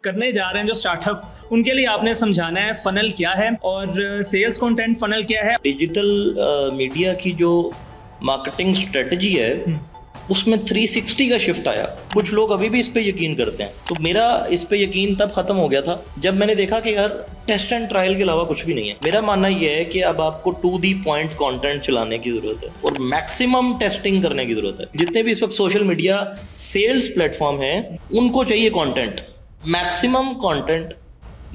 करने जा रहे हैं जो स्टार्टअप, उनके लिए आपने समझाना है फनल क्या है और सेल्स कंटेंट फनल क्या है। डिजिटल मीडिया की जो मार्केटिंग स्ट्रेटजी है उसमें 360 का शिफ्ट आया। कुछ लोग अभी भी इस पे यकीन करते हैं, तो मेरा इस पे यकीन तब खत्म हो गया था जब मैंने देखा कि यार टेस्ट एंड ट्रायल के अलावा कुछ भी नहीं है। मेरा मानना यह है कि अब आपको टू दी पॉइंट कंटेंट चलाने की जरूरत है और मैक्सिमम टेस्टिंग करने की जरूरत है। जितने भी इस वक्त सोशल मीडिया सेल्स प्लेटफॉर्म हैं उनको चाहिए content, maximum content,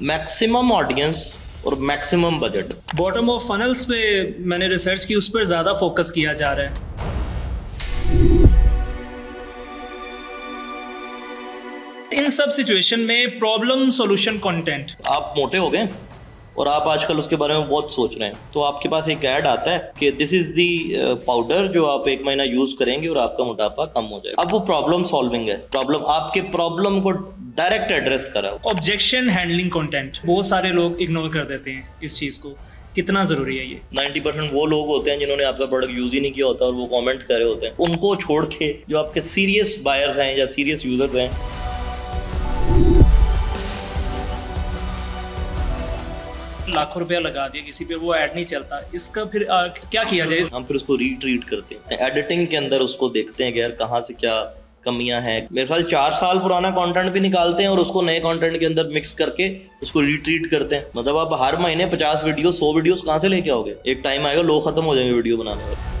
maximum audience और maximum budget. Bottom of funnels पे मैंने रिसर्च की, उस पर ज़्यादा फोकस किया जा रहा है। इन सब सिचुएशन में प्रॉब्लम सॉल्यूशन कंटेंट। आप मोटे हो गए और आप आजकल उसके बारे में बहुत सोच रहे हैं, तो आपके पास एक ऐड आता है कि दिस इज दी पाउडर जो आप 1 महीना यूज करेंगे और आपका मोटापा कम हो जाएगा। अब वो प्रॉब्लम सॉल्विंग है, प्रॉब्लम आपके प्रॉब्लम को डायरेक्ट एड्रेस करा। ऑब्जेक्शन हैंडलिंग कंटेंट बहुत सारे लोग इग्नोर कर देते हैं इस चीज़ को, कितना ज़रूरी है ये? 90% वो लोग होते हैं जिन्होंने आपका प्रोडक्ट यूज ही नहीं किया होता और वो कमेंट कर रहे होते हैं। उनको छोड़ के जो आपके सीरियस बायर्स हैं या सीरियस यूजर्स हैं, लाखों रुपया लगा दिया किसी पे, वो ऐड नहीं चलता, इसका फिर क्या किया जाए? हम फिर उसको रीट्रीट करते हैं, एडिटिंग के अंदर उसको देखते हैं कि यार कहाँ से क्या कमियां हैं। मेरे ख्याल 4 साल पुराना कंटेंट भी निकालते हैं और उसको नए कंटेंट के अंदर मिक्स करके उसको रीट्रीट करते हैं। मतलब आप हर महीने 50 वीडियो 100 वीडियोस कहाँ से लेके आओगे? एक टाइम आएगा लोग खत्म हो जाएंगे वीडियो बनाने वाले।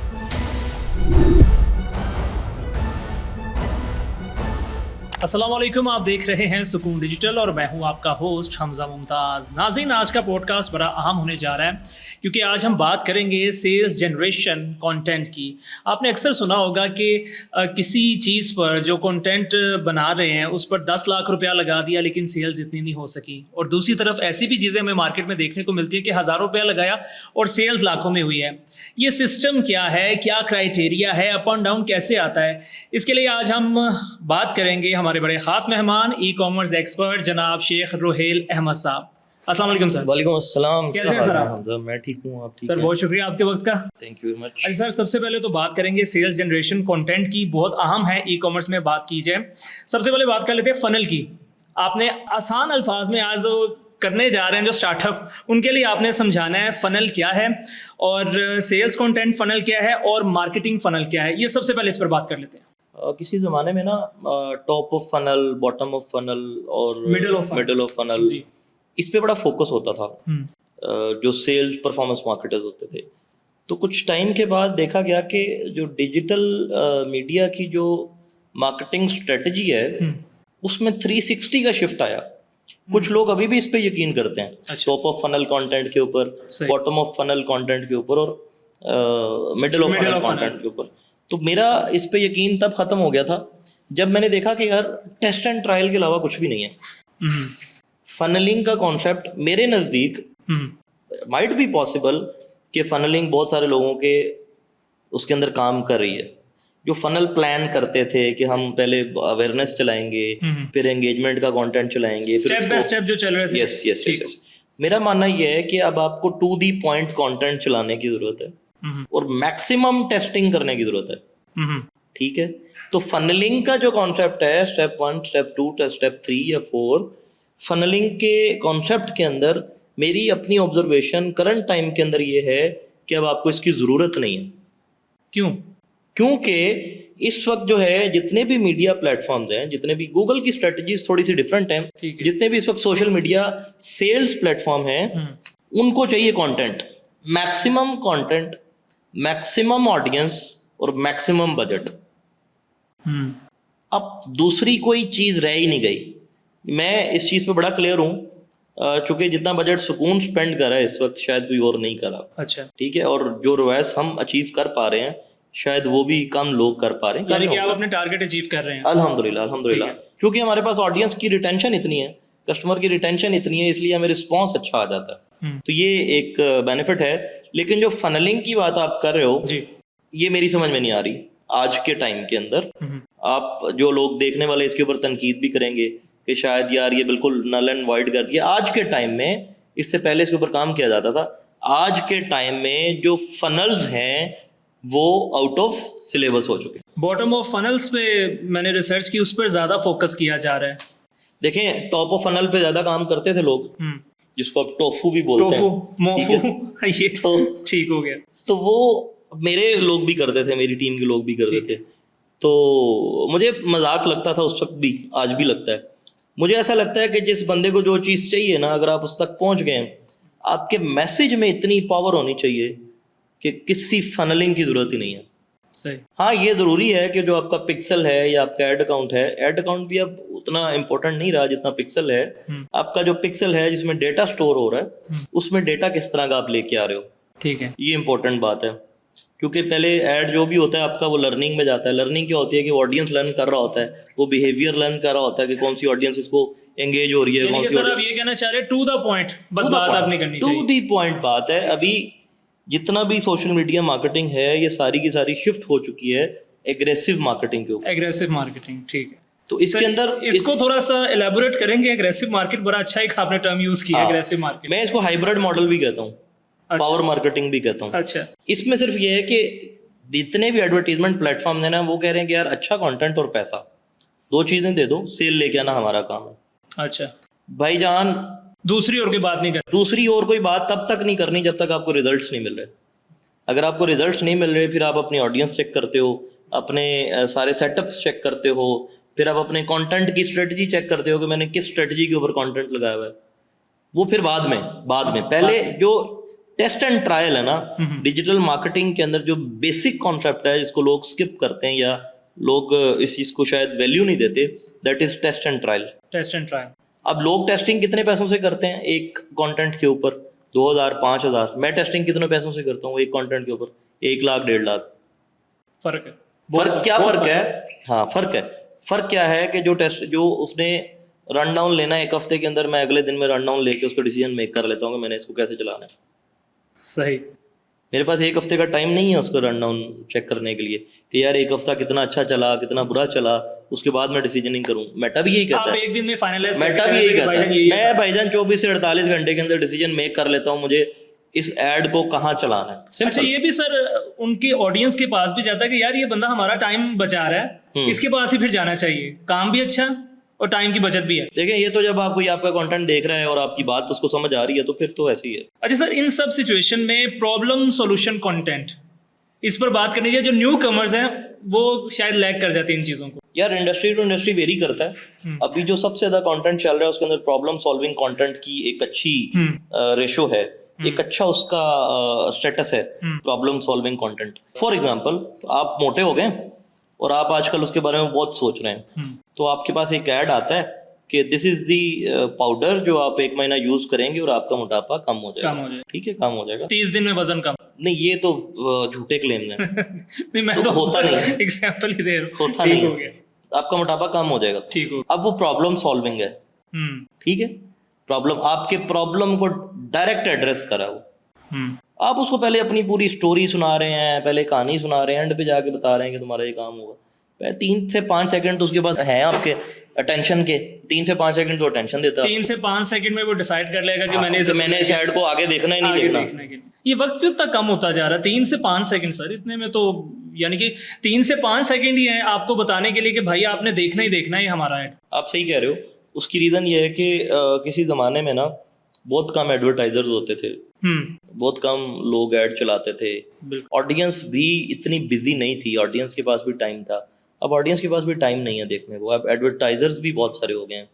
अस्सलाम वालेकुम, आप देख रहे हैं सुकून डिजिटल और मैं हूं आपका होस्ट हमजा मुमताज़। नाज़रीन, आज का पॉडकास्ट बड़ा अहम होने जा रहा है क्योंकि आज हम बात करेंगे सेल्स जनरेशन कंटेंट की। आपने अक्सर सुना होगा कि किसी चीज़ पर जो कंटेंट बना रहे हैं उस पर 10 लाख रुपया लगा दिया लेकिन सेल्स इतनी नहीं हो सकी, और दूसरी तरफ ऐसी भी चीज़ें हमें मार्केट में देखने को मिलती है कि हज़ारों रुपया लगाया और सेल्स लाखों में हुई है। ये सिस्टम क्या है, क्या क्राइटेरिया है, अप एंड डाउन कैसे आता है? इसके लिए आज हम बात करेंगे हमारे बड़े ख़ास मेहमान ई कॉमर्स एक्सपर्ट जनाब शेख रोहेल अहमद साहब। अस्सलाम वालेकुम सर। वालेकुम अस्सलाम। कैसे हैं सर आप? मैं ठीक हूँ, आप ठीक सर हैं? बहुत शुक्रिया आपके वक्त का। Thank you very much. अच्छा सर, सबसे पहले तो बात करेंगे सेल्स जनरेशन कंटेंट की, बहुत अहम है ई कॉमर्स में बात की जाए। सबसे पहले बात कर लेते हैं फनल की। आपने आसान अल्फाज में आज करने जा रहे हैं जो स्टार्टअप, उनके लिए आपने समझाना है फनल क्या है और सेल्स कंटेंट फनल क्या है और मार्केटिंग फनल क्या है। ये सबसे पहले इस पर बात कर लेते हैं। किसी ज़माने में ना top of funnel, bottom of funnel और मिडल ऑफ फनल, इस पे बड़ा फोकस होता था जो सेल्स परफॉर्मेंस मार्केटर्स होते थे। तो कुछ टाइम के बाद देखा गया कि जो डिजिटल मीडिया की जो मार्केटिंग स्ट्रेटजी है उसमें 360 का शिफ्ट आया। कुछ लोग अभी भी इस पे यकीन करते हैं, टॉप ऑफ फनल कंटेंट के ऊपर, बॉटम ऑफ फनल कंटेंट के ऊपर और मिडल ऑफ फनल कंटेंट के ऊपर। तो मेरा इस पे यकीन तब खत्म हो गया था जब मैंने देखा कि यार टेस्ट एंड ट्रायल के अलावा कुछ भी नहीं है। फनलिंग का कॉन्सेप्ट मेरे नज़दीक माइट बी पॉसिबल कि फनलिंग बहुत सारे लोगों के उसके अंदर काम कर रही है। जो फनल प्लान करते थे कि हम पहले अवेयरनेस चलाएंगे, फिर एंगेजमेंट का कंटेंट चलाएंगे, स्टेप बाय स्टेप जो चल रहे थे। यस। मेरा मानना यह है कि अब आपको टू दी पॉइंट कंटेंट चलाने की जरूरत है और मैक्सिमम टेस्टिंग करने की जरूरत है। ठीक है, तो फनलिंग का जो कॉन्सेप्ट है, स्टेप 1, स्टेप 2, स्टेप 3 या 4, फनलिंग के कॉन्सेप्ट के अंदर मेरी अपनी ऑब्जर्वेशन करंट टाइम के अंदर ये है कि अब आपको इसकी ज़रूरत नहीं है। क्यों? क्योंकि इस वक्त जो है जितने भी मीडिया प्लेटफॉर्म्स हैं, जितने भी गूगल की स्ट्रेटजीज थोड़ी सी डिफरेंट हैं, जितने भी इस वक्त सोशल मीडिया सेल्स प्लेटफॉर्म हैं उनको चाहिए content, maximum content, maximum audience और मैक्सिमम बजट। अब दूसरी कोई चीज़ रह ही नहीं गई। मैं इस चीज़ पे बड़ा क्लियर हूँ, चूंकि जितना बजट सुकून स्पेंड कर रहा है इस वक्त शायद कोई और नहीं कर रहा। अच्छा, ठीक है, और जो रवैस हम अचीव कर पा रहे हैं शायद वो भी कम लोग कर पा रहे हैं। यानी कि आप अपने टारगेट अचीव कर रहे हैं। अल्हम्दुलिल्लाह, क्योंकि हमारे पास ऑडियंस की रिटेंशन इतनी है, कस्टमर की रिटेंशन इतनी है, इसलिए हमें रिस्पॉन्स अच्छा आ जाता है। तो ये एक बेनिफिट है। लेकिन जो फनलिंग की बात आप कर रहे हो जी, ये मेरी समझ में नहीं आ रही आज के टाइम के अंदर। आप जो लोग देखने वाले इसके ऊपर तनकीद भी करेंगे कि शायद यार ये बिल्कुल नल एंड वाइड कर दिया। आज के टाइम में, इससे पहले इसके ऊपर काम किया जाता था, आज के टाइम में जो फनल्स हैं वो आउट ऑफ सिलेबस हो चुके हैं। बॉटम ऑफ फनल्स पे मैंने रिसर्च की, उस पर ज़्यादा फोकस किया जा रहा है। देखें टॉप ऑफ फनल पे ज्यादा काम करते थे लोग, जिसको आप टोफू भी बोलते टोफू हैं, मोफू ये तो ठीक हो गया। तो वो मेरे लोग भी करते थे, मेरी टीम के लोग भी करते थे। तो मुझे मजाक लगता था उस वक्त भी, आज भी लगता है। मुझे ऐसा लगता है कि जिस बंदे को जो चीज़ चाहिए ना, अगर आप उस तक पहुंच गए, आपके मैसेज में इतनी पावर होनी चाहिए कि किसी फनलिंग की जरूरत ही नहीं है। सही। हाँ, ये ज़रूरी है कि जो आपका पिक्सल है या आपका ऐड अकाउंट है, ऐड अकाउंट भी अब उतना इम्पोर्टेंट नहीं रहा जितना पिक्सल है। आपका जो पिक्सल है जिसमें डेटा स्टोर हो रहा है, उसमें डेटा किस तरह का आप लेके आ रहे हो, ठीक है, ये इंपॉर्टेंट बात है। क्योंकि पहले ऐड जो भी होता है आपका, वो लर्निंग में जाता है। लर्निंग क्या होती है कि ऑडियंस लर्न कर रहा होता है, वो बिहेवियर लर्न कर रहा होता है कि कौन सी ऑडियंस इसको एंगेज हो रही है, कौन सी सर आप ये कहना चाह रहे हैं टू द पॉइंट, बस बात आप नहीं करनी टू चाहिए। दी पॉइंट बात है। अभी जितना भी सोशल मीडिया मार्केटिंग है, ये सारी की सारी शिफ्ट हो चुकी है एग्रेसिव मार्केटिंग के ऊपर। एग्रेसिव मार्केटिंग, ठीक है। तो इसके अंदर इसको थोड़ा सा एलैबोरेट करेंगे। एग्रेसिव मार्केट बड़ा अच्छा एक आपने टर्म यूज किया, एग्रेसिव मार्केट। मैं इसको हाइब्रिड मॉडल भी कहता हूँ, पावर मार्केटिंग भी कहता हूँ। अच्छा, इसमें सिर्फ ये है कि जितने भी एडवर्टीजमेंट प्लेटफॉर्म है ना, वो कह रहे हैं कि यार अच्छा कंटेंट और पैसा, दो चीजें दे दो, सेल लेके आना हमारा काम है। अच्छा भाईजान, दूसरी ओर की बात नहीं करनी। दूसरी ओर कोई बात तब तक नहीं करनी जब तक आपको रिजल्ट्स नहीं मिल रहे। अगर आपको रिजल्ट्स नहीं मिल रहे, फिर आप अपनी ऑडियंस चेक करते हो, अपने सारे सेटअप्स चेक करते हो, फिर आप अपने कंटेंट की स्ट्रेटजी चेक करते हो कि मैंने किस स्ट्रेटजी के ऊपर कंटेंट लगाया हुआ है। वो फिर बाद में पहले जो टेस्ट एंड ट्रायल है ना, डिजिटल मार्केटिंग के अंदर जो बेसिक कॉन्सेप्ट है जिसको लोग स्किप करते हैं या लोग इस चीज को शायद वैल्यू नहीं देते, that is test and trial. Test and trial. अब लोग टेस्टिंग कितने पैसों से करते हैं एक कंटेंट के ऊपर? 2000 5000। मैं टेस्टिंग कितने पैसों से करता हूँ एक कंटेंट के ऊपर? 1 लाख 1.5 लाख। फर्क है। फर्क है। हाँ, फर्क है। फर्क क्या है कि जो उसने रन डाउन लेना है एक हफ्ते के अंदर, मैं अगले दिन में रन डाउन लेके उसको डिसीजन मेक कर लेता हूँ कि मैंने इसको कैसे चलाना है। सही। मेरे पास एक हफ्ते का टाइम नहीं है उसको रन डाउन चेक करने के लिए कि यार एक हफ्ता कितना अच्छा चला, कितना बुरा चला, उसके बाद मैं डिसीजनिंग करूं। मेटा भी यही कहता है, एक दिन में फाइनलाइज मेटा भी यही कहता है। मैं भाईजान 24 से 48 घंटे के अंदर डिसीजन मेक कर लेता हूं मुझे इस एड को कहाँ चलाना है। अच्छा, ये भी सर उनके ऑडियंस के पास भी जाता है कि यार ये बंदा हमारा टाइम बचा रहा है, इसके पास ही फिर जाना चाहिए। काम भी अच्छा और टाइम की बचत भी है। देखिए, ये तो जब आप कोई आपका कंटेंट देख रहा है और आपकी बात उसको समझ आ रही है तो फिर तो ऐसे ही है। अच्छा सर, इन सब सिचुएशन में प्रॉब्लम सॉल्यूशन कंटेंट, इस पर बात करनी चाहिए। जो न्यू कमर्स हैं वो शायद लैग कर जाते हैं इन चीजों को। यार इंडस्ट्री टू इंडस्ट्री वेरी करता है। अभी जो सबसे ज्यादा कंटेंट चल रहा है उसके अंदर प्रॉब्लम सॉल्विंग कंटेंट की एक अच्छी रेशो है, एक अच्छा उसका स्टेटस है, problem solving content. For example, आप मोटे हो गए और आप आजकल उसके बारे में बहुत सोच रहे हैं, तो आपके पास एक ऐड आता है कि दिस इज दी पाउडर जो आप 1 महीना यूज करेंगे और आपका मोटापा कम हो जाएगा। ठीक है, कम हो जाएगा, 30 दिन में वजन कम। नहीं, ये तो झूठे क्लेम है। नहीं, मैं तो होता नहीं है, एग्जांपल ही दे रहा हूं। होता नहीं है। आपका मोटापा कम हो जाएगा, ठीक हो। अब वो प्रॉब्लम सॉल्विंग है। ठीक है, प्रॉब्लम, आपके प्रॉब्लम को डायरेक्ट एड्रेस करा वो। आप उसको पहले अपनी पूरी स्टोरी सुना रहे हैं, पहले कहानी सुना रहे हैं, एंड पे जाके बता रहे हैं कि तुम्हारा ये काम होगा। 3 से 5 सेकंड तो उसके पास है आपके अटेंशन के, 3 से 5 सेकंड तो अटेंशन देता है। 3 से 5 सेकंड में वो डिसाइड कर लेगा कि मैंने इस ऐड को आगे देखना ही नहीं देखना। ये वक्त क्यों इतना कम होता जा रहा है? 3 से 5 सेकंड सर, इतने में तो यानी कि 3 से 5 सेकंड ही है आपको बताने के लिए कि भाई आपने देखना ही देखना है हमारा ऐड। आप सही कह रहे हो। उसकी रीजन ये है कि किसी जमाने में ना बहुत कम एडवर्टाइजर्स होते थे, बहुत कम लोग ऐड चलाते थे, ऑडियंस भी इतनी बिजी नहीं थी, ऑडियंस के पास भी टाइम था। अब ऑडियंस के पास भी टाइम नहीं है देखने को, अब एडवर्टाइजर्स भी बहुत सारे हो गए हैं।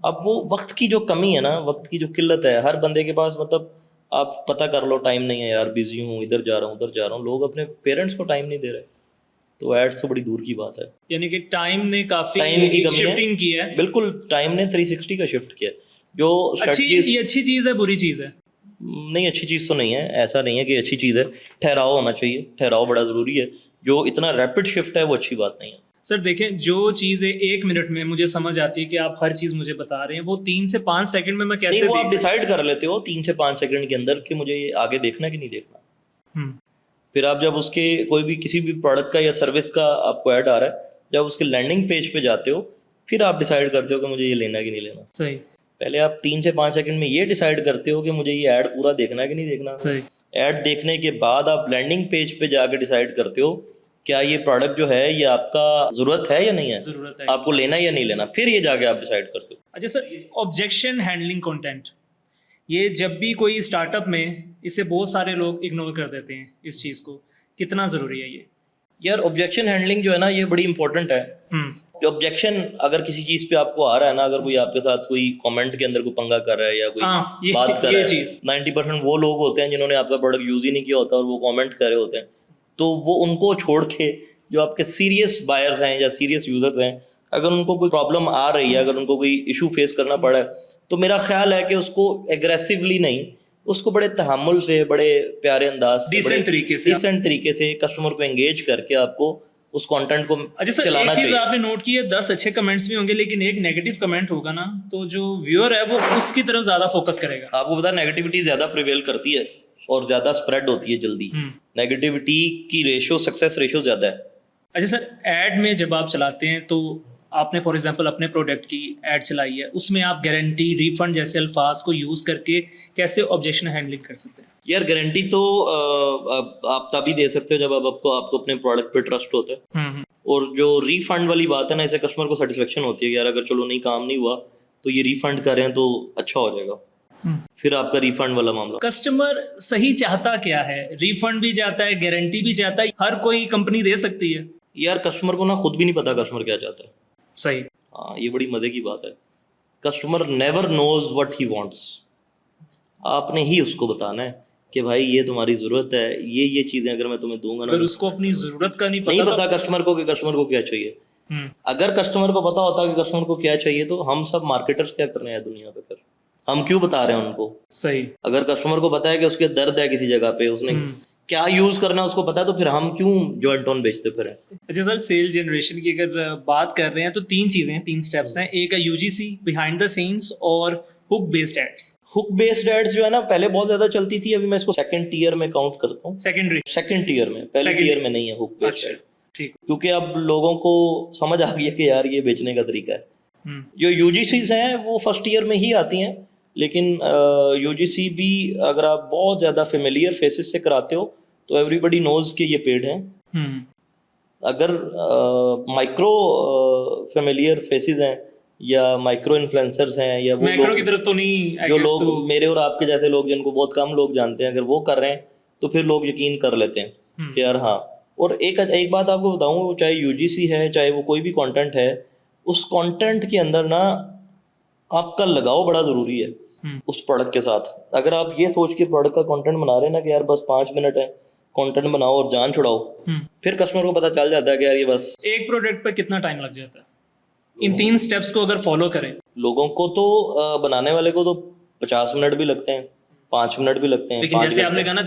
अब वो वक्त की जो कमी है ना, वक्त की जो किल्लत है हर बंदे के पास, मतलब आप पता कर लो, टाइम नहीं है यार, बिजी हूँ, इधर जा रहा हूँ उधर जा रहा हूँ। लोग अपने पेरेंट्स को टाइम नहीं दे रहे, तो एड्स तो बड़ी दूर की बात है। यानी कि टाइम ने काफी टाइम की शिफ्टिंग की है। बिल्कुल, टाइम ने 360 का शिफ्ट किया। जो ये अच्छी चीज है, बुरी चीज है? नहीं, अच्छी चीज तो नहीं है, ऐसा नहीं है कि अच्छी चीज है। ठहराव होना चाहिए, ठहराव बड़ा जरूरी है। जो इतना रैपिड शिफ्ट है वो अच्छी बात नहीं है। सर देखें, जो चीज़ें 1 मिनट में मुझे समझ आती है कि आप हर चीज़ मुझे बता रहे हैं, वो 3 से 5 सेकंड में मैं कैसे नहीं, वो आप डिसाइड कर लेते हो 3 से 5 सेकंड के अंदर कि मुझे ये आगे देखना कि नहीं देखना। फिर आप जब उसके कोई भी किसी भी प्रोडक्ट का या सर्विस का आपको ऐड आ रहा है, जब उसके लैंडिंग पेज पे जाते हो, फिर आप डिसाइड करते हो कि मुझे ये लेना कि नहीं लेना। सही। पहले आप 3 से 5 सेकंड में ये डिसाइड करते हो कि मुझे ये ऐड पूरा देखना कि नहीं देखना। सही। ऐड देखने के बाद आप लैंडिंग पेज पे जाके डिसाइड करते हो क्या ये प्रोडक्ट जो है ये आपका जरूरत है या नहीं है, जरूरत है। आपको लेना है या नहीं लेना, फिर ये जाके आप डिसाइड करते हो। अच्छा सर, ऑब्जेक्शन हैंडलिंग कंटेंट, ये जब भी कोई स्टार्टअप में, इसे बहुत सारे लोग इग्नोर कर देते हैं इस चीज़ को, कितना ज़रूरी है ये? यार ऑब्जेक्शन हैंडलिंग जो है ना ये बड़ी इंपॉर्टेंट है। जो ऑब्जेक्शन अगर किसी चीज पे आपको आ रहा है ना, अगर कोई आपके साथ कोई कमेंट के अंदर कोई पंगा कर रहा है या कोई बात कर रहा है, 90% वो लोग होते हैं जिन्होंने आपका प्रोडक्ट यूज ही नहीं किया होता और वो कमेंट कर रहे होते हैं। तो वो उनको छोड़ के जो आपके सीरियस बायर्स हैं या सीरियस यूजर्स हैं, अगर उनको कोई प्रॉब्लम आ रही है, अगर उनको कोई इशू फेस करना पड़ा है, तो मेरा ख्याल है कि उसको एग्रेसिवली नहीं, उसको बड़े तहम्मुल से, बड़े प्यारे अंदाज से, डिसेंट तरीके से कस्टमर को एंगेज करके आपको उस कंटेंट को अच्छा सर, एक चीज आपने नोट की है, 10 अच्छे कमेंट्स भी होंगे लेकिन एक नेगेटिव कमेंट होगा ना, तो जो व्यूअर है वो उसकी तरफ ज्यादा फोकस करेगा। आपको पता है नेगेटिविटी ज्यादा प्रिवेल करती है और ज्यादा स्प्रेड होती है जल्दी। नेगेटिविटी की रेशियो, सक्सेस रेशियो ज्यादा है। अच्छा सर, एड में जब आप चलाते हैं तो आपने फॉर एग्जांपल अपने प्रोडक्ट की एड चलाई है, उसमें आप गारंटी, रिफंड जैसे अल्फाज को यूज करके कैसे ऑब्जेक्शन हैंडलिंग कर सकते हैं? यार गारंटी तो आप तभी दे सकते हो जब आपको अपने प्रोडक्ट पे ट्रस्ट होता है। और जो रिफंड वाली बात है ना, इसे कस्टमर को सेटिस्फेक्शन होती है कि यार अगर चलो नहीं काम नहीं हुआ तो ये रिफंड कर रहे हैं तो अच्छा हो जाएगा, फिर आपका रिफंड वाला मामला। कस्टमर सही चाहता क्या है? रिफंड भी चाहता है, गारंटी भी चाहता है, हर कोई कंपनी दे सकती है। यार कस्टमर को ना खुद भी नहीं पता कस्टमर क्या चाहता है। सही। हाँ, ये बड़ी मजे की बात है। Customer never knows what he wants. आपने ही उसको बताना है कि भाई ये तुम्हारी जरूरत है, ये चीजें अगर मैं तुम्हें दूंगा ना, अगर उसको अपनी जरूरत का नहीं पता कस्टमर को कि कस्टमर को क्या चाहिए। अगर कस्टमर को पता होता कि कस्टमर को क्या चाहिए तो हम सब मार्केटर्स क्या कर रहे हैं दुनिया पे, फिर हम क्यों बता रहे हैं उनको? सही। अगर कस्टमर को पता है कि उसके दर्द है किसी जगह पे, उसने क्या यूज करना है उसको पता है, तो फिर हम क्यों जॉइंट टोन बेचते फिर? अच्छा सर, सेल जनरेशन की अगर बात कर रहे हैं तो 3 चीजें हैं, 3 स्टेप्स हैं। एक है यूजीसी, बिहाइंड द सीन्स, और hook based ads. Hook based ads जो है ना पहले बहुत ज्यादा चलती थी, अभी मैं इसको सेकंड टियर में काउंट करता हूँ। सेकंड टियर में, पहले टियर में नहीं है हुक बेस्ड एड। ठीक। क्योंकि अब लोगों को समझ आ गया कि यार ये बेचने का तरीका है। जो यूजीसीज हैं वो फर्स्ट ईयर में ही आती हैं, लेकिन यूजीसी भी अगर आप बहुत ज्यादा फेमिलियर फेसेस से कराते हो तो एवरीबडी नोज कि ये पेड हैं। अगर माइक्रो फेमिलियर फेसेस हैं या माइक्रो इन्फ्लुएंसर्स हैं या वो मैक्रो की तरफ तो नहीं, जो लोग मेरे और आपके जैसे लोग जिनको बहुत कम लोग जानते हैं, अगर वो कर रहे हैं तो फिर लोग यकीन कर लेते हैं कि यार हाँ। और एक बात आपको बताऊं, चाहे यूजीसी है चाहे वो कोई भी कंटेंट है, उस कंटेंट के अंदर ना आपका लगाव बड़ा जरूरी है उस प्रोडक्ट के साथ। अगर आप ये सोच के प्रोडक्ट का कंटेंट बना रहे हैं ना कि यार बस 5 मिनट है, कंटेंट बनाओ और जान छुड़ाओ, फिर कस्टमर को पता चल जाता है कि यार ये बस। एक प्रोडक्ट पर कितना टाइम लग जाता है इन 3 स्टेप्स को अगर फॉलो करें? लोगों को तो बनाने वाले को तो 50 मिनट भी लगते हैं, 5 मिनट भी लगते हैं। लेकिन जैसे आपने कहा ना,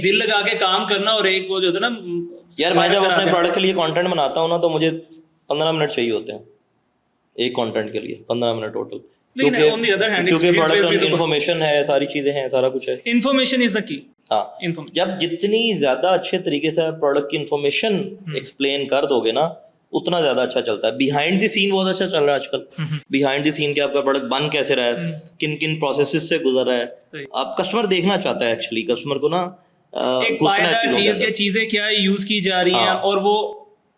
दिल लगा के काम करना, और एक वो जो था ना, यार मैं जब अपने प्रोडक्ट के लिए कंटेंट बनाता हूँ ना तो मुझे 15 मिनट चाहिए होते हैं एक कंटेंट के लिए, 15 मिनट टोटल। क्योंकि प्रोडक्ट में इन्फॉर्मेशन है, सारी चीजें हैं, सारा कुछ है। Information is the key. हाँ, जब जितनी ज्यादा अच्छे तरीके से प्रोडक्ट की इन्फॉर्मेशन एक्सप्लेन कर दोगे ना, उतना ज्यादा अच्छा चलता है। बिहाइंड द सीन बहुत अच्छा चल रहा है आजकल। बिहाइंड द सीन के आपका प्रोडक्ट बन कैसे रहा है, किन किन प्रोसेसेस से गुजर रहा है, आप कस्टमर देखना चाहता है। एक्चुअली कस्टमर को ना एक पायदार चीजें क्या यूज की जा रही हैं और वो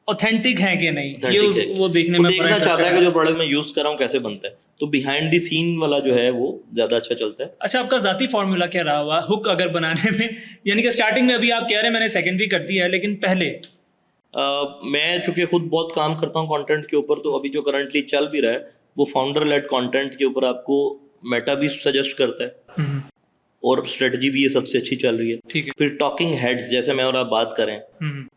ऑथेंटिक है कि नहीं, ये वो देखने में देखना चाहता है कि जो प्रोडक्ट मैं यूज कर रहा हूँ कैसे बनता है। तो बिहाइंड द सीन वाला जो है वो ज्यादा अच्छा चलता है। अच्छा, आपका जाती फॉर्मूला क्या रहा हुआ हुक अगर बनाने में? यानी कि स्टार्टिंग में, अभी आप कह रहे हैं मैंने सेकेंडरी कर दिया है, लेकिन पहले मैं चूंकि खुद बहुत काम करता हूँ कंटेंट के ऊपर, तो अभी जो करंटली चल भी रहा है वो फाउंडर लेड कंटेंट के ऊपर आपको मेटा भी सजेस्ट करता है, और स्ट्रेटजी भी ये सबसे अच्छी चल रही है। ठीक है। फिर टॉकिंग हेड्स, जैसे मैं और आप बात करें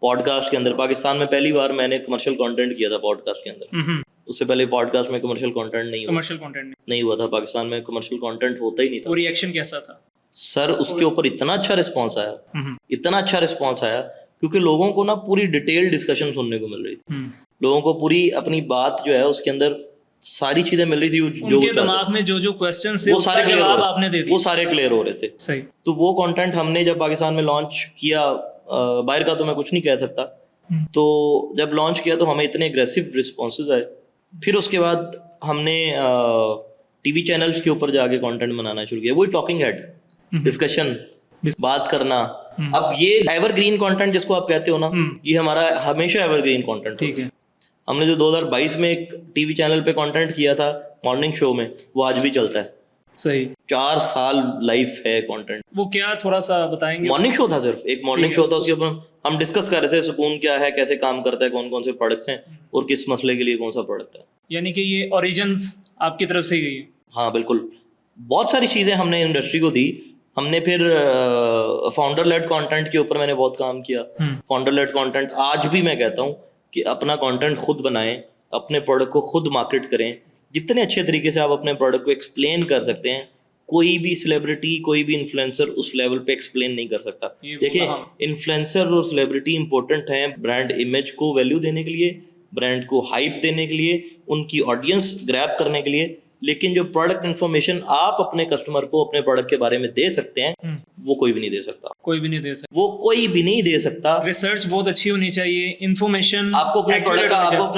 पॉडकास्ट के अंदर, पाकिस्तान में पहली बार मैंने कमर्शियल कंटेंट किया था पॉडकास्ट के अंदर। उससे पहले पॉडकास्ट में कमर्शियल कंटेंट नहीं हुआ था। पाकिस्तान में कमर्शियल कंटेंट होता ही नहीं था। वो रिएक्शन कैसा था सर? उसके ऊपर इतना अच्छा रिस्पॉन्स आया, इतना अच्छा रिस्पॉन्स आया, क्योंकि लोगों को ना पूरी डिटेल डिस्कशन सुनने को मिल रही थी। लोगों को पूरी अपनी बात जो है उसके अंदर सारी चीजें मिल रही थी, उनके दिमाग में जो क्वेश्चंस है उसका जवाब आपने दे दिया, वो सारे क्लियर हो रहे थे। सही। तो वो कंटेंट हमने जब पाकिस्तान में लॉन्च किया, बाहर का तो मैं कुछ नहीं कह सकता, तो जब लॉन्च किया तो हमें इतने एग्रेसिव रिस्पॉन्सेज आए। फिर उसके बाद हमने टीवी चैनल्स के ऊपर जाके कंटेंट बनाना शुरू किया। वही टॉकिंग हेड डिस्कशन, बात करना, अब ये एवरग्रीन कंटेंट जिसको आप कहते हो ना, ये हमारा हमेशा एवरग्रीन कंटेंट ठीक है। हमने जो 2022 में एक टीवी चैनल पे कंटेंट किया था मॉर्निंग शो में, वो आज भी चलता है। सही। 4 साल लाइफ है कंटेंट। वो क्या, थोड़ा सा बताएंगे? मॉर्निंग शो था, सिर्फ एक मॉर्निंग शो था, उसके ऊपर हम डिस्कस कर रहे थे सुकून क्या है, कैसे काम करता है, कौन कौन से प्रोडक्ट्स हैं और किस मसले के लिए कौन सा प्रोडक्ट है। यानी कि ये ओरिजिन्स आपकी तरफ से ही गई है? हाँ बिल्कुल, बहुत सारी चीज़ें हमने इंडस्ट्री को दी। हमने फिर फाउंडर लेड कंटेंट के ऊपर मैंने बहुत काम किया। फाउंडर लेड कंटेंट आज भी मैं कहता हूँ कि अपना कंटेंट खुद बनाएं, अपने प्रोडक्ट को खुद मार्केट करें। जितने अच्छे तरीके से आप अपने प्रोडक्ट को एक्सप्लेन कर सकते हैं, कोई भी सेलिब्रिटी, कोई भी इन्फ्लुएंसर उस लेवल पे एक्सप्लेन नहीं कर सकता। देखिए, इन्फ्लुएंसर और सेलिब्रिटी इंपॉर्टेंट हैं ब्रांड इमेज को वैल्यू देने के लिए, ब्रांड को हाइप देने के लिए, उनकी ऑडियंस ग्रैब करने के लिए। लेकिन जो प्रोडक्ट इन्फॉर्मेशन आप अपने कस्टमर को अपने प्रोडक्ट के बारे में दे सकते हैं, वो कोई भी नहीं दे सकता। कोई भी नहीं दे सकता। वो कोई भी नहीं दे सकता। रिसर्च बहुत अच्छी होनी चाहिए, इन्फॉर्मेशन आपको अपने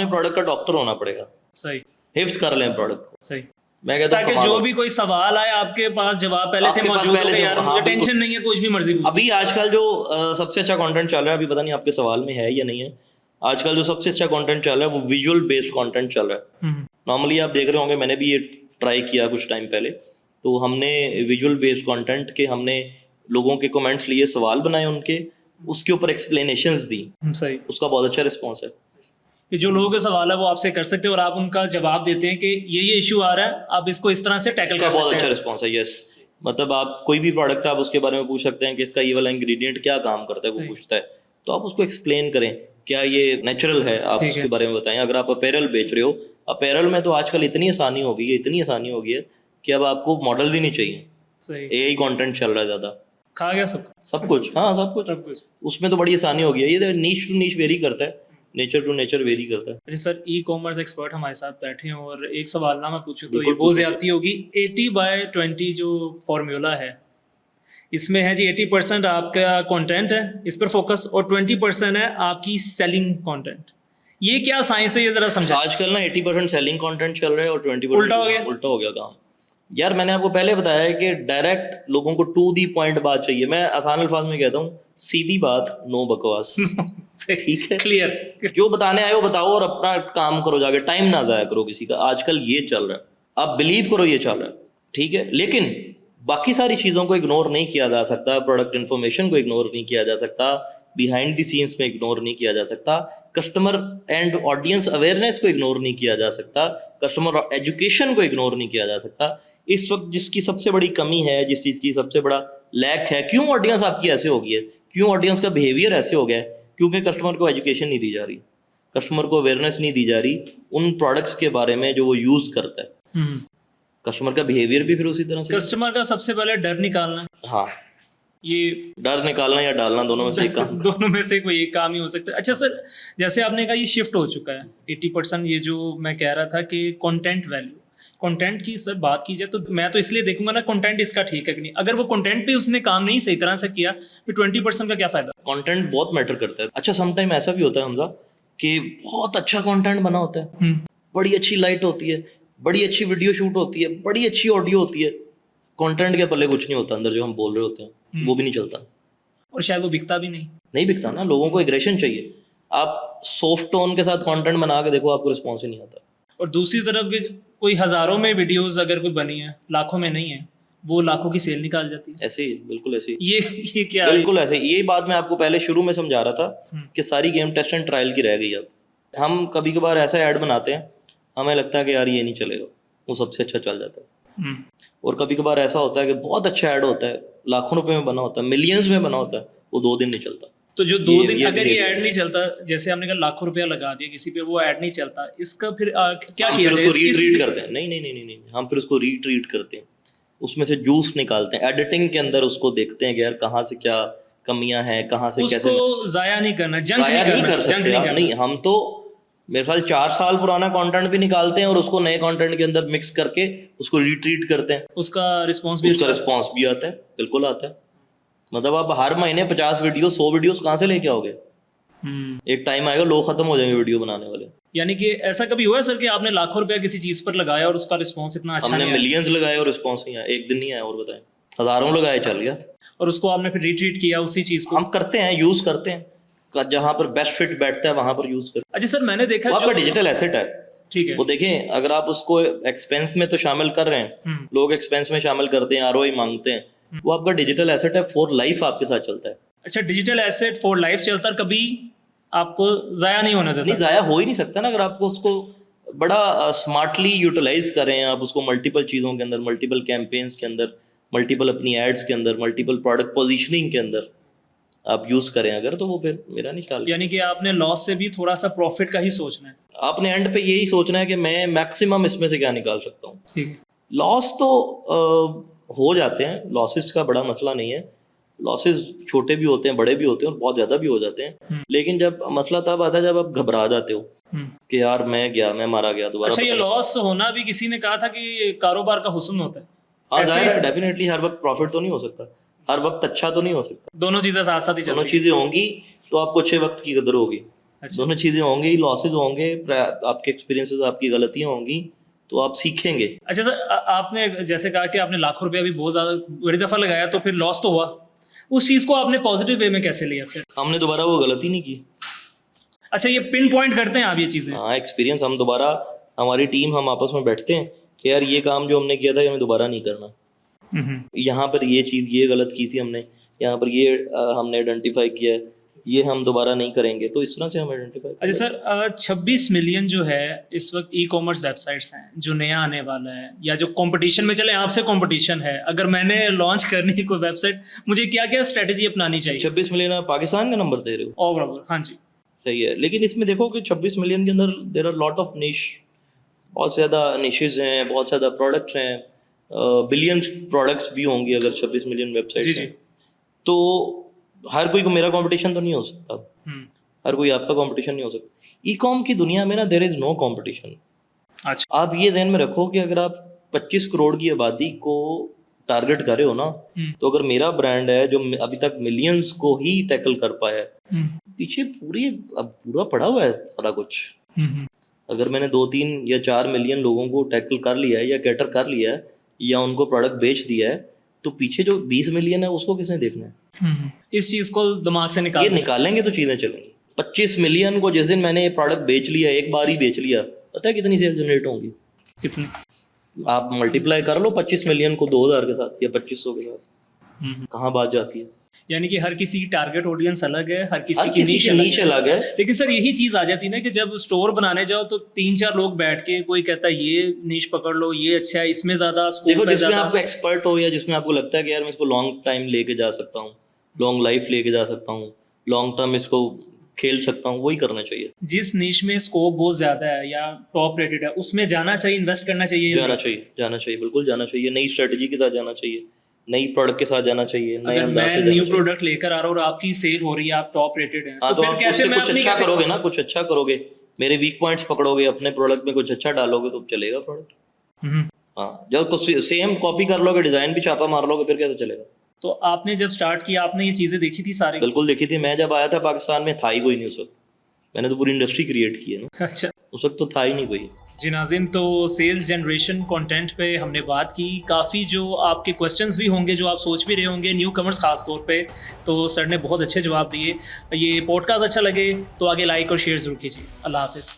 प्रोडक्ट का डॉक्टर होना पड़ेगा। सही। हिफ्ज कर लें प्रोडक्ट को। सही। मैं कहता हूं, ताकि जो भी कोई सवाल आए आपके पास जवाब पहले से मौजूद हो, यार मुझे टेंशन नहीं है, कुछ भी मर्जी पूछो। अभी आजकल जो सबसे अच्छा कंटेंट चल रहा है, अभी पता नहीं आपके सवाल में है या नहीं है, आजकल जो सबसे अच्छा कंटेंट चल रहा है वो विजुअल बेस्ड कंटेंट चल रहा है। नॉर्मली आप देख रहे होंगे, मैंने भी ये ट्राई किया कुछ टाइम पहले, तो हमने विजुअल बेस्ड कंटेंट के हमने लोगों के कमेंट्स लिए, सवाल बनाए उनके, उसके ऊपर एक्सप्लेनेशंस दी। सही। उसका बहुत अच्छा रिस्पॉन्स है कि जो लोगों के सवाल है वो आपसे कर सकते हैं और आप उनका जवाब देते हैं कि ये इशू आ रहा है, आप इसको इस तरह से टैकल कर सकते हैं। बहुत अच्छा रिस्पॉन्स है। यस, मतलब आप कोई भी प्रोडक्ट आप उसके बारे में पूछ सकते हैं कि इसका ये वाला इंग्रेडिएंट क्या काम करता है, वो पूछता है, तो आप उसको एक्सप्लेन करें, क्या ये नेचुरल है, आप उसके बारे में बताएं। अगर आप अपैरल बेच रहे हो, अपैरल में तो आजकल इतनी आसानी हो गई है कि अब आपको मॉडल भी नहीं चाहिए। एआई कंटेंट चल रहा है ज्यादा, खा गया सब कुछ। हाँ, सब कुछ उसमें तो बड़ी आसानी हो गई है। ये नीश टू नीश वेरी करता है, नेचर टू नेचर वेरी करता है। अच्छा सर, ई कॉमर्स एक्सपर्ट हमारे साथ बैठे हैं और एक सवाल ना मैं पूछूं तो ये बहुत ज्यादती होगी। 80/20 जो फॉर्मूला है, इसमें है जी 80% आपका कंटेंट है, इस पर फोकस, और 20% है आपकी सेलिंग कंटेंट। ये क्या साइंस है, ये जरा समझा। आजकल ना 80% सेलिंग कंटेंट चल रहा है और 20% उल्टा हो गया काम। यार मैंने आपको पहले बताया है कि डायरेक्ट लोगों को टू दी पॉइंट बात चाहिए। मैं आसान अल्फाज में कहता हूँ, सीधी बात, नो बकवास। ठीक है, क्लियर। जो बताने आए हो बताओ और अपना काम करो, जाके टाइम ना जाया करो किसी का। आजकल ये चल रहा है, आप बिलीव करो ये चल रहा है, ठीक है। लेकिन बाकी सारी चीज़ों को इग्नोर नहीं किया जा सकता, प्रोडक्ट इन्फॉर्मेशन को इग्नोर नहीं किया जा सकता, बिहाइंड द सीन्स में इग्नोर नहीं किया जा सकता, कस्टमर एंड ऑडियंस अवेयरनेस को इग्नोर नहीं किया जा सकता, कस्टमर एजुकेशन को इग्नोर नहीं किया जा सकता। इस वक्त जिसकी सबसे बड़ी कमी है, जिस चीज़ की सबसे बड़ा लैक है, क्यों ऑडियंस आपकी ऐसे हो गई है, क्यों ऑडियंस का बिहेवियर ऐसे हो गया है, क्योंकि कस्टमर को एजुकेशन नहीं दी जा रही, कस्टमर को अवेयरनेस नहीं दी जा रही उन प्रोडक्ट्स के बारे में जो वो यूज करता है। कस्टमर का बिहेवियर भी फिर उसी तरह से, कस्टमर का सबसे पहले डर निकालना है। हाँ, ये डर निकालना या डालना, दोनों में से एक काम दोनों में से कोई एक काम ही हो सकता है। अच्छा सर, जैसे आपने कहा ये शिफ्ट हो चुका है 80%, ये जो मैं कह रहा था कि कंटेंट वैल्यू, कंटेंट की सर बात की जाए तो मैं तो इसलिए देखूंगा ना कंटेंट इसका ठीक है कि नहीं। अगर वो कंटेंट पे उसने काम नहीं सही तरह से किया तो 20% का क्या फायदा। कंटेंट बहुत मैटर करता है। अच्छा, समटाइम ऐसा भी होता है हमजा कि बहुत अच्छा कंटेंट बना होता है, बड़ी अच्छी लाइट होती है, बड़ी अच्छी वीडियो शूट होती है, बड़ी अच्छी ऑडियो होती है, कंटेंट के पल्ले कुछ नहीं होता, अंदर जो हम बोल रहे होते हैं वो भी नहीं चलता, और शायद वो बिकता भी नहीं बिकता ना। लोगों को एग्रेशन चाहिए। आप सॉफ्ट टोन के साथ कंटेंट बना के देखो, आपको रिस्पॉन्स ही नहीं आता। और दूसरी तरफ की कोई हजारों में वीडियोस अगर कोई बनी है, लाखों में नहीं है, वो लाखों की सेल निकाल जाती है। ऐसे ही, बिल्कुल ऐसे ही। ये क्या, बिल्कुल ऐसे। यही बात मैं आपको पहले शुरू में समझा रहा था कि सारी गेम टेस्ट एंड ट्रायल की रह गई। अब हम कभी कभार ऐसा ऐड बनाते हैं, हमें लगता है कि यार ये नहीं चलेगा, वो सबसे अच्छा चल जाता है। और कभी कभार ऐसा होता है कि बहुत अच्छा ऐड होता है, लाखों रुपए में बना होता है, मिलियंस में बना होता है, वो 2 दिन नहीं चलता। तो जो 2 दिन अगर ये ऐड नहीं चलता, जैसे हमने कहा लाखों रुपया लगा दिया किसी पे, वो ऐड नहीं चलता, इसका फिर क्या किया जाए? उसको रीट्रीट करते हैं। नहीं, हम फिर उसको रीट्रीट करते हैं, उसमें से जूस निकालते हैं, एडिटिंग के अंदर उसको देखते हैं कि यार कहाँ से क्या कमियां हैं, कहाँ से कैसे। उसको जाया नहीं करना, जंक नहीं कर सकते। नहीं, हम तो मेरे ख्याल 4 साल पुराना कंटेंट भी निकालते हैं और उसको नए कंटेंट के अंदर मिक्स करके उसको रीट्रीट करते हैं। उसका रिस्पॉन्स भी आता है, बिल्कुल आता है। मतलब आप हर महीने 50 वीडियो 100 वीडियोस कहाँ से लेके आओगे? एक टाइम आएगा लोग खत्म हो जाएंगे वीडियो बनाने वाले। यानी कि ऐसा कभी हुआ है सर कि आपने लाखों रुपया किसी चीज पर लगाया और उसका रिस्पॉन्स इतना अच्छा हमने मिलियंस लगाए और रिस्पॉन्स नहीं आया, एक दिन नहीं आया, और बताएं हजारों लगाए चल गया। और उसको आपने फिर रिट्रीट किया उसी चीज़ को। हम करते हैं, यूज करते हैं, जहां पर बेस्ट फिट बैठता है वहां पर यूज करते अच्छा सर, मैंने देखा हैं। आपका जो डिजिटल एसेट है, ठीक है। वो देखें, अगर आप उसको एक्सपेंस में तो शामिल कर रहे हैं, लोग एक्सपेंस में शामिल करते हैं, आरओआई मांगते हैं, वो आपका डिजिटल एसेट है, फॉर लाइफ आपके साथ चलता है। अच्छा, डिजिटल एसेट फॉर लाइफ चलता है, कभी आपको जाया नहीं होने देता। नहीं, जाया हो ही नहीं सकता ना, अगर आपको उसको बड़ा स्मार्टली यूटिलाइज करें, आप उसको मल्टीपल चीज़ों के अंदर, मल्टीपल कैंपेन्स के अंदर, मल्टीपल अपनी एड्स के अंदर, मल्टीपल प्रोडक्ट पोजीशनिंग के अंदर आप यूज़ करें अगर, तो वो फिर मेरा नहीं ख्याल। यानी कि आपने लॉस से भी थोड़ा सा प्रॉफिट का ही सोचना है। आपने एंड पे यही सोचना है कि मैं मैक्सिमम इसमें से क्या निकाल सकता हूँ। ठीक है। लॉस तो हो जाते हैं, लॉसेस का बड़ा मसला नहीं है, लॉसेस छोटे भी होते हैं, बड़े भी होते हैं और बहुत ज़्यादा भी हो जाते हैं, लेकिन जब मसला तब आता है जब आप घबरा जाते हो कि यार मैं मारा गया दोबारा। अच्छा, ये लॉस होना भी किसी ने कहा था कि कारोबार का हुस्न होता है। हाँ, जाहिर है, डेफिनेटली हर वक्त प्रॉफिट तो नहीं हो सकता, हर वक्त अच्छा तो नहीं हो सकता, दोनों चीजें साथ साथ ही चलती दोनों हैं। चीज़ें होंगी तो आपको अच्छे वक्त की कदर होगी। अच्छा। दोनों चीज़ें होंगी, लॉसेज होंगे, आपके एक्सपीरियंसेस, आपकी गलतियाँ होंगी, तो आप सीखेंगे। अच्छा सर, आपने जैसे कहा कि आपने लाखों रुपया भी बहुत ज्यादा बड़ी दफा लगाया, तो फिर लॉस तो हुआ, उस चीज को आपने पॉजिटिव वे में कैसे लिया फिर? हमने दोबारा वो गलती नहीं की। अच्छा, ये पिन पॉइंट करते हैं आप ये चीजें? हाँ, एक्सपीरियंस, हम दोबारा, हमारी टीम, हम आपस में बैठते हैं कि यार ये काम जो हमने किया था ये हमें दोबारा नहीं करना, यहाँ पर ये चीज़ ये गलत की थी हमने, यहाँ पर ये हमने आइडेंटिफाई किया है, ये हम दोबारा नहीं करेंगे, तो इस तरह से हम आइडेंटिफाई। अच्छा सर, 26 मिलियन जो है इस वक्त ई कॉमर्स वेबसाइट्स हैं जो नया आने वाला है, या जो कंपटीशन में चले, आपसे कंपटीशन है, अगर मैंने लॉन्च करनी है कोई वेबसाइट, मुझे क्या क्या स्ट्रेटेजी अपनानी चाहिए? 26 मिलियन आप पाकिस्तान का नंबर दे रहे हो? ओवरऑल हाँ जी। सही है, लेकिन इसमें देखो कि 26 मिलियन के अंदर देयर आर लॉट ऑफ निश, बहुत ज़्यादा निशेज हैं, बहुत ज़्यादा प्रोडक्ट्स हैं, बिलियंस प्रोडक्ट्स भी होंगे अगर 26 मिलियन वेबसाइट्स हैं, तो हर कोई को मेरा कंपटीशन तो नहीं हो सकता, हर कोई आपका कंपटीशन नहीं हो सकता। ई कॉम की दुनिया में ना देयर इज़ नो कंपटीशन। अच्छा। आप ये ध्यान में रखो कि अगर आप 25 करोड़ की आबादी को टारगेट कर रहे हो ना, तो अगर मेरा ब्रांड है जो अभी तक मिलियंस को ही टैकल कर पाया है, पीछे पूरा पड़ा हुआ है सारा कुछ। अगर मैंने 2-3 या 4 मिलियन लोगों को टैकल कर लिया है, या कैटर कर लिया है, या उनको प्रोडक्ट बेच दिया है, तो पीछे जो 20 मिलियन है उसको किसने देखना है? इस चीज को दिमाग से ये निकालेंगे तो चीजें चलेंगी। 25 मिलियन को जिस दिन मैंने ये प्रोडक्ट बेच लिया, एक बार ही बेच लिया, पता है कितनी सेल जनरेट होंगी? कितनी? आप मल्टीप्लाई कर लो 25 मिलियन को 2000 के साथ या 2500 के साथ, कहाँ बात जाती है? यानी कि हर किसी की टारगेट ऑडियंस अलग है, हर हर किसी की किसी की नीच अलग है। लेकिन सर यही चीज आ जाती है ना कि जब स्टोर बनाने जाओ तो 3-4 लोग बैठ के, कोई कहता है ये नीच पकड़ लो, ये अच्छा है, इसमें ज्यादा स्कोप देखो, है, जिसमें ज्यादा आप एक्सपर्ट हो, या जिसमें आपको लगता है कि यार मैं इसको लॉन्ग टाइम लेके जा सकता हूँ, लॉन्ग लाइफ लेके जा सकता हूँ, लॉन्ग टर्म इसको खेल सकता हूँ, वही करना चाहिए। जिस नीश में स्कोप बहुत ज्यादा है या टॉप रेटेड है, उसमें जाना चाहिए, इन्वेस्ट करना चाहिए। जाना चाहिए, बिल्कुल जाना चाहिए, नई स्ट्रेटजी के साथ जाना चाहिए, नई प्रोडक्ट के साथ जाना चाहिए, नए अगर अंदाज से मैं न्यू जाना चाहिए। प्रोडक्ट लेकर आ रहा हूँ और आपकी सेल हो रही है, आप टॉप रेटेड हैं, हाँ, तो फिर आप कैसे उससे मैं कुछ अपनी अच्छा कैसे करोगे ना, कुछ अच्छा करोगे, मेरे वीक पॉइंट्स पकड़ोगे, अपने प्रोडक्ट में कुछ अच्छा डालोगे तो चलेगा प्रोडक्ट। हाँ, जब कुछ सेम कॉपी कर लोगे, डिजाइन भी छापा मार लोगे, फिर कैसे चलेगा? तो आपने जब स्टार्ट किया, आपने ये चीजें देखी थी सारी? बिल्कुल देखी थी। मैं जब आया था पाकिस्तान में था ही कोई नहीं उस वक्त, मैंने तो पूरी इंडस्ट्री क्रिएट की है ना। अच्छा उस वक्त तो था ही नहीं कोई। जी नाज़रीन, तो सेल्स जनरेशन कंटेंट पे हमने बात की, काफ़ी जो आपके क्वेश्चंस भी होंगे, जो आप सोच भी रहे होंगे, न्यू कमर्स खास तौर पे, तो सर ने बहुत अच्छे जवाब दिए। ये पॉडकास्ट अच्छा लगे तो आगे लाइक और शेयर ज़रूर कीजिए। अल्लाह हाफ़िज़।